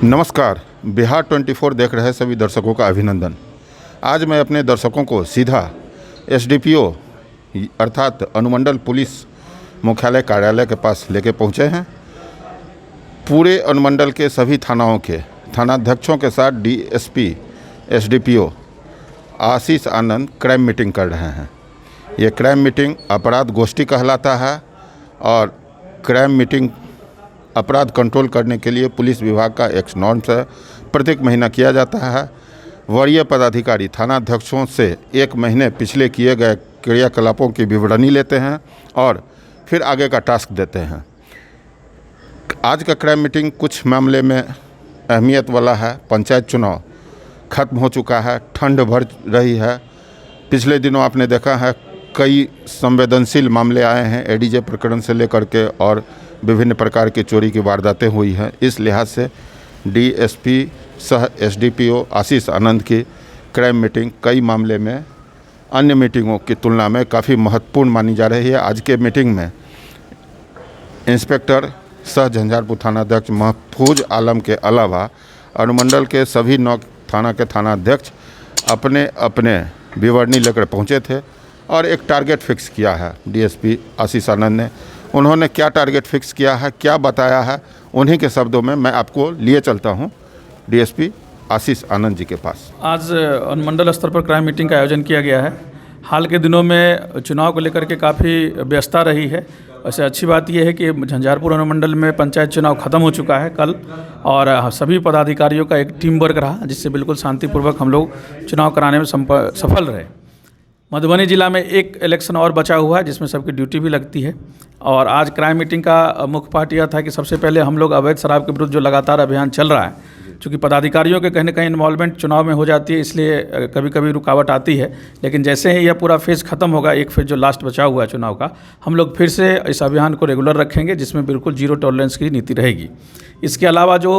नमस्कार। बिहार 24 देख रहे सभी दर्शकों का अभिनंदन। आज मैं अपने दर्शकों को सीधा एसडीपीओ अर्थात अनुमंडल पुलिस मुख्यालय कार्यालय के पास लेके पहुँचे हैं। पूरे अनुमंडल के सभी थानाओं के थानाध्यक्षों के साथ डीएसपी एसडीपीओ आशीष आनंद क्राइम मीटिंग कर रहे हैं। ये क्राइम मीटिंग अपराध गोष्ठी कहलाता है और क्राइम मीटिंग अपराध कंट्रोल करने के लिए पुलिस विभाग का एक नॉर्म्स है, प्रत्येक महीना किया जाता है। वरीय पदाधिकारी थानाध्यक्षों से एक महीने पिछले किए गए क्रियाकलापों की विवरणी लेते हैं और फिर आगे का टास्क देते हैं। आज का क्राइम मीटिंग कुछ मामले में अहमियत वाला है। पंचायत चुनाव खत्म हो चुका है, ठंड बढ़ रही है। पिछले दिनों आपने देखा है कई संवेदनशील मामले आए हैं, एडीजे प्रकरण से लेकर के और विभिन्न प्रकार की चोरी की वारदातें हुई हैं। इस लिहाज से डीएसपी सह एसडीपीओ आशीष आनंद की क्राइम मीटिंग कई मामले में अन्य मीटिंगों की तुलना में काफ़ी महत्वपूर्ण मानी जा रही है। आज के मीटिंग में इंस्पेक्टर सह झंझारपुर थानाध्यक्ष महफूज आलम के अलावा अनुमंडल के सभी 9 थाना के थानाध्यक्ष अपने अपने विवरणी लेकर पहुँचे थे और एक टारगेट फिक्स किया है डीएसपी आशीष आनंद ने। उन्होंने क्या टारगेट फिक्स किया है, क्या बताया है, उन्हीं के शब्दों में मैं आपको लिए चलता हूं डीएसपी आशीष आनंद जी के पास। आज अनुमंडल स्तर पर क्राइम मीटिंग का आयोजन किया गया है। हाल के दिनों में चुनाव को लेकर के काफ़ी व्यस्तता रही है। वैसे अच्छी बात यह है कि झंझारपुर अनुमंडल में पंचायत चुनाव खत्म हो चुका है कल, और सभी पदाधिकारियों का एक टीम वर्क रहा जिससे बिल्कुल शांतिपूर्वक हम लोग चुनाव कराने में सफल रहे। मधुबनी जिला में एक इलेक्शन और बचा हुआ है जिसमें सबकी ड्यूटी भी लगती है। और आज क्राइम मीटिंग का मुख्य पार्ट यह था कि सबसे पहले हम लोग अवैध शराब के विरुद्ध जो लगातार अभियान चल रहा है, चूँकि पदाधिकारियों के कहीं ना कहीं इन्वॉल्वमेंट चुनाव में हो जाती है, इसलिए कभी कभी रुकावट आती है। लेकिन जैसे ही यह पूरा फेज़ ख़त्म होगा, एक फेज़ जो लास्ट बचा हुआ है चुनाव का, हम लोग फिर से इस अभियान को रेगुलर रखेंगे जिसमें बिल्कुल जीरो टॉलरेंस की नीति रहेगी। इसके अलावा जो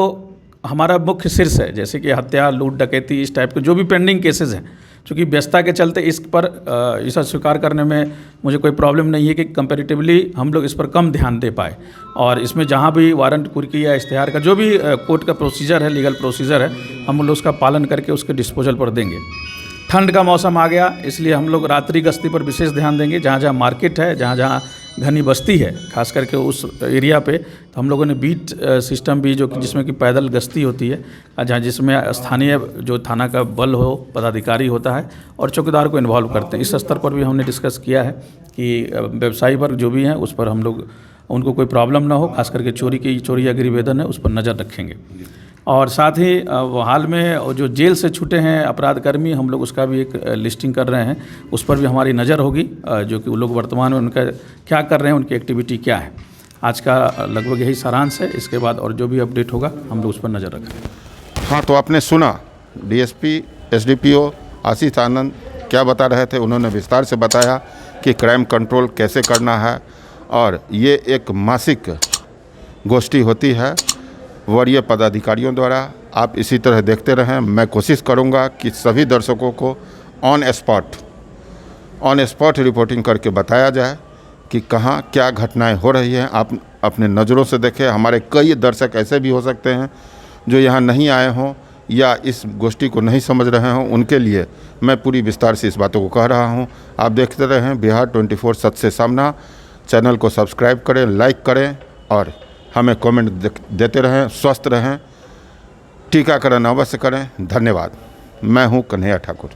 हमारा मुख्य शीर्ष है, जैसे कि हत्या, लूट, डकैती, इस टाइप के जो भी पेंडिंग केसेज हैं, चूँकि व्यस्तता के चलते इस पर इसे स्वीकार करने में मुझे कोई प्रॉब्लम नहीं है कि कंपैरेटिवली हम लोग इस पर कम ध्यान दे पाए। और इसमें जहाँ भी वारंट कुर्की या इश्तेहार का जो भी कोर्ट का प्रोसीजर है, लीगल प्रोसीजर है, हम लोग उसका पालन करके उसके डिस्पोजल पर देंगे। ठंड का मौसम आ गया, इसलिए हम लोग रात्रि गश्ती पर विशेष ध्यान देंगे। जहाँ जहाँ मार्केट है, जहाँ जहाँ घनी बस्ती है, खास करके उस एरिया पे, तो हम लोगों ने बीट सिस्टम भी जो कि जिसमें कि पैदल गश्ती होती है, जहाँ जिसमें स्थानीय जो थाना का बल हो, पदाधिकारी होता है और चौकीदार को इन्वॉल्व करते हैं। इस स्तर पर भी हमने डिस्कस किया है कि व्यवसायी वर्ग जो भी हैं उस पर हम लोग उनको कोई प्रॉब्लम ना हो, खास करके चोरी या गिरिवेदन है उस पर नज़र रखेंगे। और साथ ही हाल में जो जेल से छूटे हैं अपराधकर्मी, हम लोग उसका भी एक लिस्टिंग कर रहे हैं, उस पर भी हमारी नज़र होगी, जो कि वो लोग वर्तमान में उनका क्या कर रहे हैं, उनकी एक्टिविटी क्या है। आज का लगभग यही सारांश है। इसके बाद और जो भी अपडेट होगा हम लोग उस पर नज़र रखेंगे। हाँ, तो आपने सुना डीएसपी एसडीपीओ आशीष आनंद क्या बता रहे थे। उन्होंने विस्तार से बताया कि क्राइम कंट्रोल कैसे करना है और ये एक मासिक गोष्ठी होती है वरीय पदाधिकारियों द्वारा। आप इसी तरह देखते रहें। मैं कोशिश करूंगा कि सभी दर्शकों को ऑन स्पॉट रिपोर्टिंग करके बताया जाए कि कहाँ क्या घटनाएं हो रही हैं। आप अपने नज़रों से देखें। हमारे कई दर्शक ऐसे भी हो सकते हैं जो यहाँ नहीं आए हों या इस गोष्ठी को नहीं समझ रहे हों। उनके लिए मैं पूरी विस्तार से इस बातों को कह रहा हूँ। आप देखते रहें बिहार 24 सच से सामना। चैनल को सब्सक्राइब करें, लाइक करें और हमें कमेंट देते रहें। स्वस्थ रहें, टीकाकरण अवश्य करें। धन्यवाद। मैं हूं कन्हैया ठाकुर।